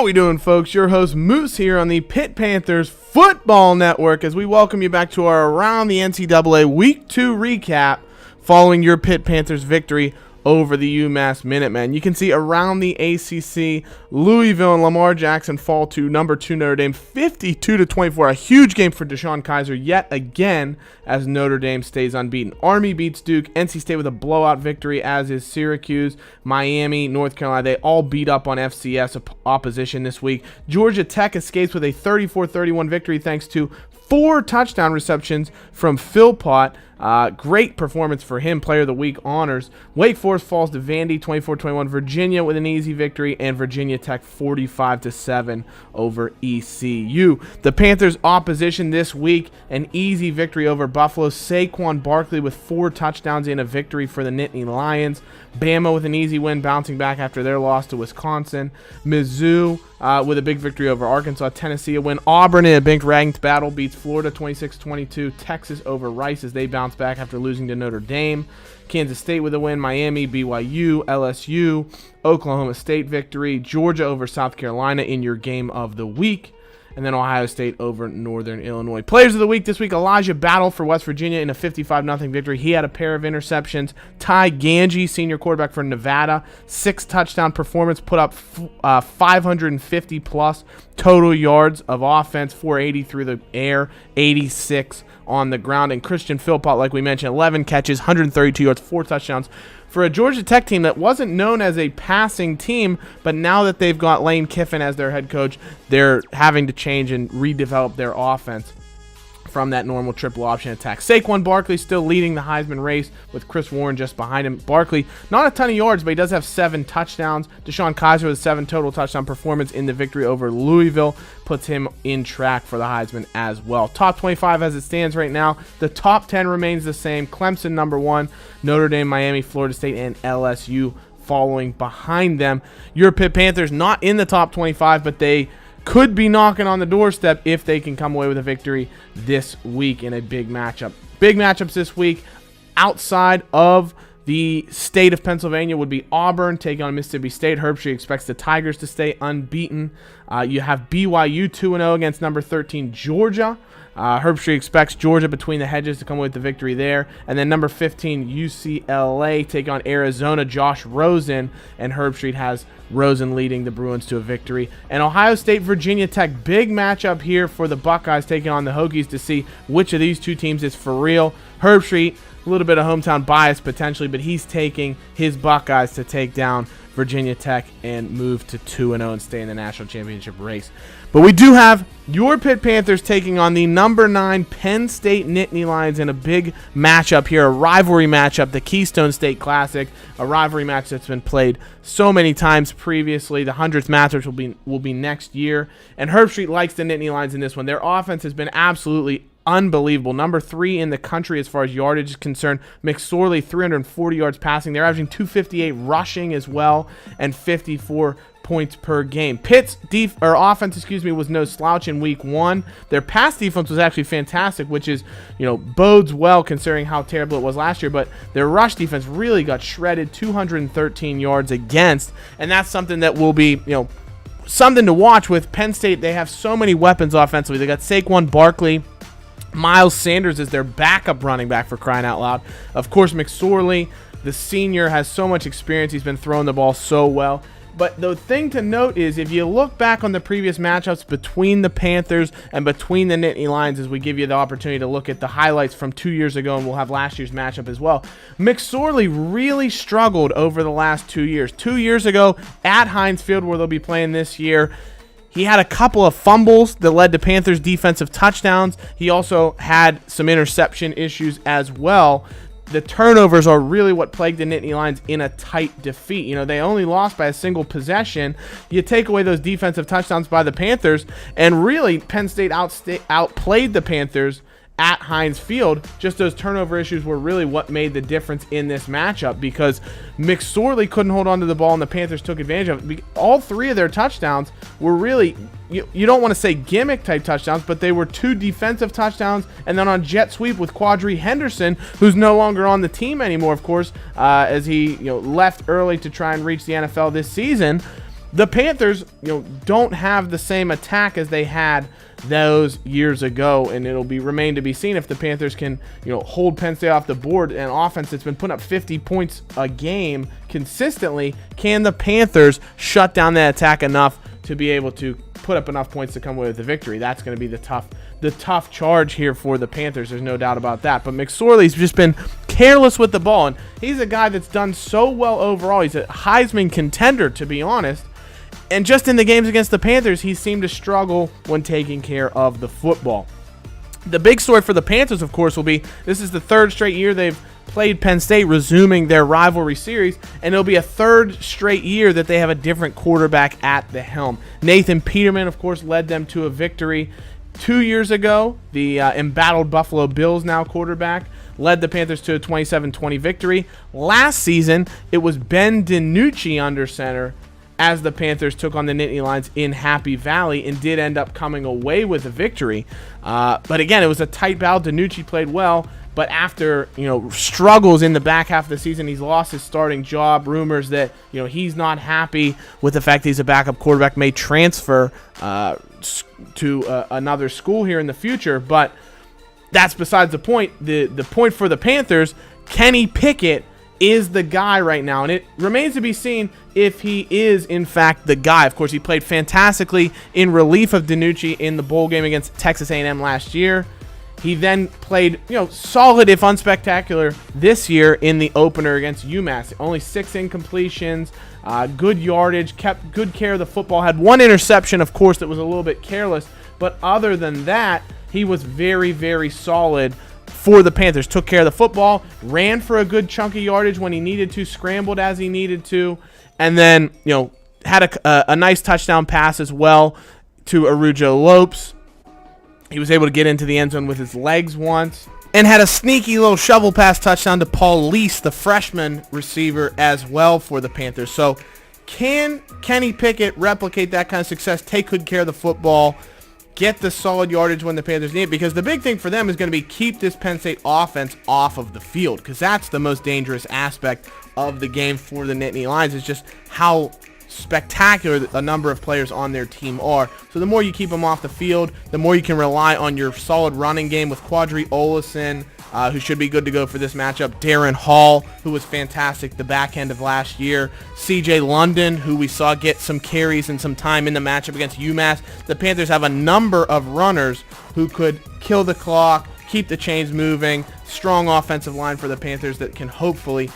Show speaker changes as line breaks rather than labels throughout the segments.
How we doing, folks? Your host Moose here on the Pitt Panthers Football Network as we welcome you back to our Around the NCAA Week 2 recap following your Pitt Panthers victory over the UMass Minutemen. You can see around the ACC, Louisville and Lamar Jackson fall to number 2 Notre Dame 52-24. A huge game for Deshaun Kaiser yet again as Notre Dame stays unbeaten. Army beats Duke, NC State with a blowout victory, as is Syracuse, Miami, North Carolina. They all beat up on FCS opposition this week. Georgia Tech escapes with a 34-31 victory thanks to 4 touchdown receptions from Philpott. Great performance for him, Player of the Week honors. Wake Forest falls to Vandy 24-21. Virginia with an easy victory, and Virginia Tech 45-7 over ECU. The Panthers' opposition this week, an easy victory over Buffalo. Saquon Barkley with 4 touchdowns in a victory for the Nittany Lions. Bama with an easy win, bouncing back after their loss to Wisconsin. Mizzou with a big victory over Arkansas. Tennessee a win. Auburn in a big ranked battle beats Florida 26-22. Texas over Rice as they bounce back after losing to Notre Dame. Kansas State with a win. Miami, BYU, LSU, Oklahoma State victory. Georgia over South Carolina in your game of the week. And then Ohio State over Northern Illinois. Players of the week this week, Elijah Battle for West Virginia in a 55-0 victory. He had a pair of interceptions. Ty Ganji, senior quarterback for Nevada, 6 touchdown performance, put up 550-plus total yards of offense, 480 through the air, 86 on the ground. And Christian Philpott, like we mentioned, 11 catches, 132 yards, 4 touchdowns. For a Georgia Tech team that wasn't known as a passing team, but now that they've got Lane Kiffin as their head coach, they're having to change and redevelop their offense from that normal triple option attack. Saquon Barkley still leading the Heisman race with Chris Warren just behind him. Barkley, not a ton of yards, but he does have 7 touchdowns. Deshaun Kaiser with 7 total touchdown performance in the victory over Louisville puts him in track for the Heisman as well. Top 25 as it stands right now. The top 10 remains the same. Clemson number 1, Notre Dame, Miami, Florida State, and LSU following behind them. Your Pitt Panthers not in the top 25, but they could be knocking on the doorstep if they can come away with a victory this week in a big matchup. Big matchups this week outside of the state of Pennsylvania would be Auburn taking on Mississippi State. Herbstreit expects the Tigers to stay unbeaten. You have BYU 2-0 against number 13 Georgia. Herbstreit expects Georgia between the hedges to come away with the victory there. And then number 15 UCLA take on Arizona, Josh Rosen, and Herbstreit has Rosen leading the Bruins to a victory. And Ohio State, Virginia Tech, big matchup here for the Buckeyes taking on the Hokies to see which of these two teams is for real. Herbstreit, a little bit of hometown bias potentially, but he's taking his Buckeyes to take down Virginia Tech and move to 2-0 and stay in the national championship race. But we do have your Pitt Panthers taking on the number 9 Penn State Nittany Lions in a big matchup here, a rivalry matchup, the Keystone State Classic, a rivalry match that's been played so many times previously. The 100th matchup will be next year, and Herbstreit likes the Nittany Lions in this one. Their offense has been absolutely unbelievable. Number 3 in the country as far as yardage is concerned. McSorley, 340 yards passing. They're averaging 258 rushing as well, and 54 points per game. Pitt's offense, was no slouch in week 1. Their pass defense was actually fantastic, which is, bodes well considering how terrible it was last year, but their rush defense really got shredded, 213 yards against, and that's something that will be, something to watch with Penn State. They have so many weapons offensively. They got Saquon Barkley. Miles Sanders is their backup running back, for crying out loud. Of course, McSorley, the senior, has so much experience. He's been throwing the ball so well. But the thing to note is, if you look back on the previous matchups between the Panthers and between the Nittany Lions, as we give you the opportunity to look at the highlights from 2 years ago, and we'll have last year's matchup as well, McSorley really struggled over the last 2 years. 2 years ago at Heinz Field, where they'll be playing this year, he had a couple of fumbles that led to Panthers defensive touchdowns. He also had some interception issues as well. The turnovers are really what plagued the Nittany Lions in a tight defeat. They only lost by a single possession. You take away those defensive touchdowns by the Panthers, and really Penn State outplayed the Panthers at Heinz Field. Just those turnover issues were really what made the difference in this matchup, because McSorley couldn't hold on to the ball and the Panthers took advantage of it. All 3 of their touchdowns were really, you don't want to say gimmick type touchdowns, but they were 2 defensive touchdowns, and then on jet sweep with Quadri Henderson, who's no longer on the team anymore, of course, as he left early to try and reach the NFL this season. The Panthers, don't have the same attack as they had those years ago, and it'll remain to be seen if the Panthers can, hold Penn State off the board. An offense that's been putting up 50 points a game consistently, can the Panthers shut down that attack enough to be able to put up enough points to come away with the victory? That's going to be the tough charge here for the Panthers. There's no doubt about that. But McSorley's just been careless with the ball, and he's a guy that's done so well overall. He's a Heisman contender, to be honest. And just in the games against the Panthers, he seemed to struggle when taking care of the football. The big story for the Panthers, of course, will be this is the third straight year they've played Penn State, resuming their rivalry series, and it'll be a third straight year that they have a different quarterback at the helm. Nathan Peterman, of course, led them to a victory 2 years ago. The embattled Buffalo Bills now quarterback led the Panthers to a 27-20 victory. Last season, it was Ben DiNucci under center as the Panthers took on the Nittany Lions in Happy Valley and did end up coming away with a victory. But again, it was a tight battle. DiNucci played well, but after struggles in the back half of the season, he's lost his starting job. Rumors that he's not happy with the fact that he's a backup quarterback, may transfer to another school here in the future. But that's besides the point. The point for the Panthers, Kenny Pickett is the guy right now, and it remains to be seen if he is in fact the guy. Of course, he played fantastically in relief of DiNucci in the bowl game against Texas A&M last year. He then played solid if unspectacular this year in the opener against UMass. Only 6 incompletions, good yardage, kept good care of the football, had one interception, of course, that was a little bit careless, but other than that, he was very, very solid for the Panthers. Took care of the football, ran for a good chunk of yardage when he needed to, scrambled as he needed to, and then had a nice touchdown pass as well to Araujo Lopes. He was able to get into the end zone with his legs once, and had a sneaky little shovel pass touchdown to Paul Lease, the freshman receiver, as well for the Panthers. So can Kenny Pickett replicate that kind of success, take good care of the football, get the solid yardage when the Panthers need it? Because the big thing for them is going to be keep this Penn State offense off of the field, because that's the most dangerous aspect of the game for the Nittany Lions, is just how spectacular a number of players on their team are. So the more you keep them off the field, the more you can rely on your solid running game with Quadri Olison, who should be good to go for this matchup. Darren Hall, who was fantastic the back end of last year. CJ London, who we saw get some carries and some time in the matchup against UMass. The Panthers have a number of runners who could kill the clock, keep the chains moving. Strong offensive line for the Panthers that can hopefully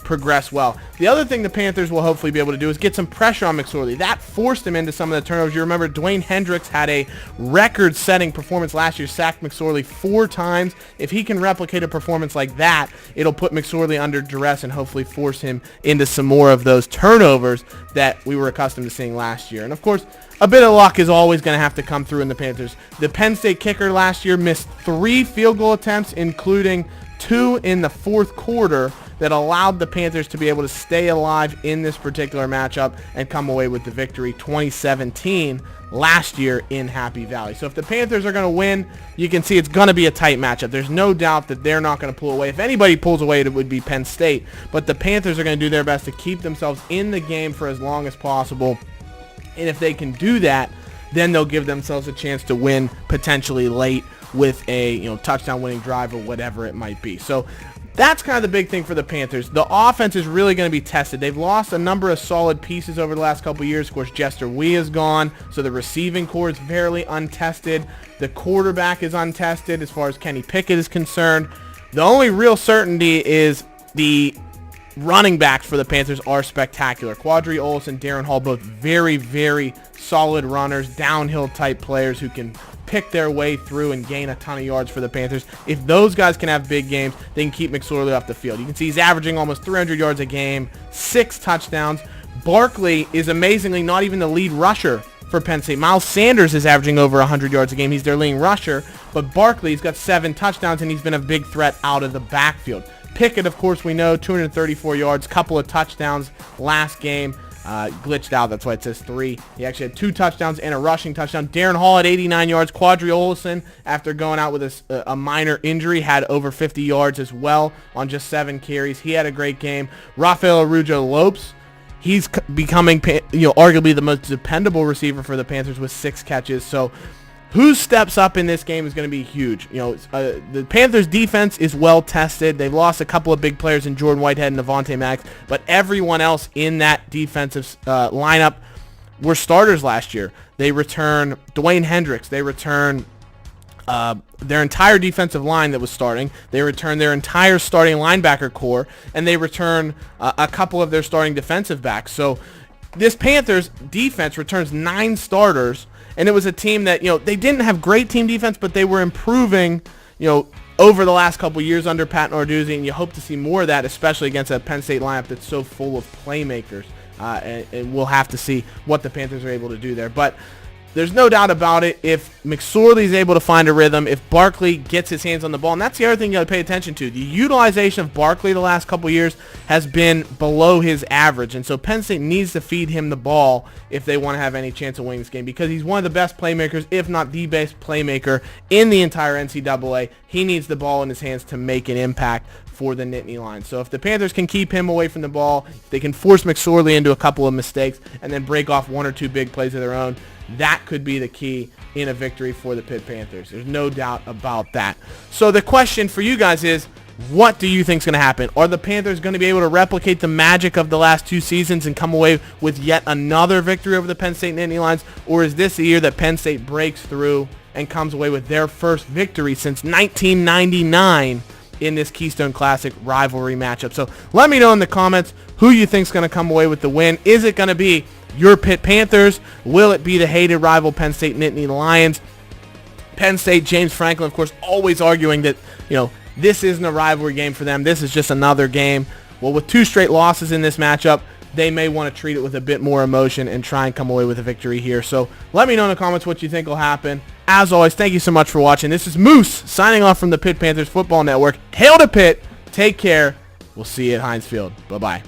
progress well. The other thing the Panthers will hopefully be able to do is get some pressure on McSorley. That forced him into some of the turnovers. You remember Dwayne Hendricks had a record-setting performance last year, sacked McSorley 4 times. If he can replicate a performance like that, it'll put McSorley under duress and hopefully force him into some more of those turnovers that we were accustomed to seeing last year. And of course, a bit of luck is always going to have to come through in the Panthers. The Penn State kicker last year missed 3 field goal attempts, including 2 in the fourth quarter, that allowed the Panthers to be able to stay alive in this particular matchup and come away with the victory 2017 last year in Happy Valley. So if the Panthers are going to win, you can see it's going to be a tight matchup. There's no doubt that they're not going to pull away. If anybody pulls away, it would be Penn State. But the Panthers are going to do their best to keep themselves in the game for as long as possible. And if they can do that, then they'll give themselves a chance to win potentially late with a touchdown winning drive or whatever it might be. So that's kind of the big thing for the Panthers. The offense is really going to be tested. They've lost a number of solid pieces over the last couple of years. Of course, Jester Wee is gone, so the receiving core is fairly untested. The quarterback is untested as far as Kenny Pickett is concerned. The only real certainty is the running backs for the Panthers are spectacular. Quadri Olson, Darren Hall, both very, very solid runners, downhill type players who can pick their way through and gain a ton of yards for the Panthers. If those guys can have big games, they can keep McSorley off the field. You can see he's averaging almost 300 yards a game, 6 touchdowns. Barkley is amazingly not even the lead rusher for Penn State. Miles Sanders is averaging over 100 yards a game. He's their leading rusher, but Barkley's got 7 touchdowns, and he's been a big threat out of the backfield. Pickett, of course, we know, 234 yards, couple of touchdowns last game. Glitched out, that's why it says 3. He actually had 2 touchdowns and a rushing touchdown. Darren Hall at 89 yards. Quadri Olson, after going out with a minor injury, had over 50 yards as well on just 7 carries. He had a great game. Rafael Araujo Lopes He's becoming, arguably the most dependable receiver for the Panthers with 6 catches. So who steps up in this game is going to be huge. The Panthers defense is well tested. They've lost a couple of big players in Jordan Whitehead and Avonte Maddox, but everyone else in that defensive lineup were starters last year. They return Dwayne Hendricks. They return their entire defensive line that was starting. They return their entire starting linebacker core, and they return a couple of their starting defensive backs. So this Panthers defense returns 9 starters, and it was a team that, they didn't have great team defense, but they were improving, over the last couple years under Pat Narduzzi, and you hope to see more of that, especially against a Penn State lineup that's so full of playmakers. And we'll have to see what the Panthers are able to do there. But there's no doubt about it, if McSorley is able to find a rhythm, if Barkley gets his hands on the ball, and that's the other thing you got to pay attention to. The utilization of Barkley the last couple years has been below his average, and so Penn State needs to feed him the ball if they want to have any chance of winning this game, because he's one of the best playmakers, if not the best playmaker in the entire NCAA. He needs the ball in his hands to make an impact for the Nittany Lions. So if the Panthers can keep him away from the ball, they can force McSorley into a couple of mistakes and then break off 1 or 2 big plays of their own, that could be the key in a victory for the Pitt Panthers. There's no doubt about that. So the question for you guys is, what do you think is going to happen? Are the Panthers going to be able to replicate the magic of the last 2 seasons and come away with yet another victory over the Penn State Nittany Lions? Or is this the year that Penn State breaks through and comes away with their first victory since 1999 in this Keystone Classic rivalry matchup? So let me know in the comments who you think is going to come away with the win. Is it going to be your Pitt Panthers? Will it be the hated rival Penn State Nittany Lions? Penn State, James Franklin, of course, always arguing that, this isn't a rivalry game for them. This is just another game. Well, with 2 straight losses in this matchup, they may want to treat it with a bit more emotion and try and come away with a victory here. So let me know in the comments what you think will happen. As always, thank you so much for watching. This is Moose signing off from the Pitt Panthers Football Network. Hail to Pitt. Take care. We'll see you at Heinz Field. Bye-bye.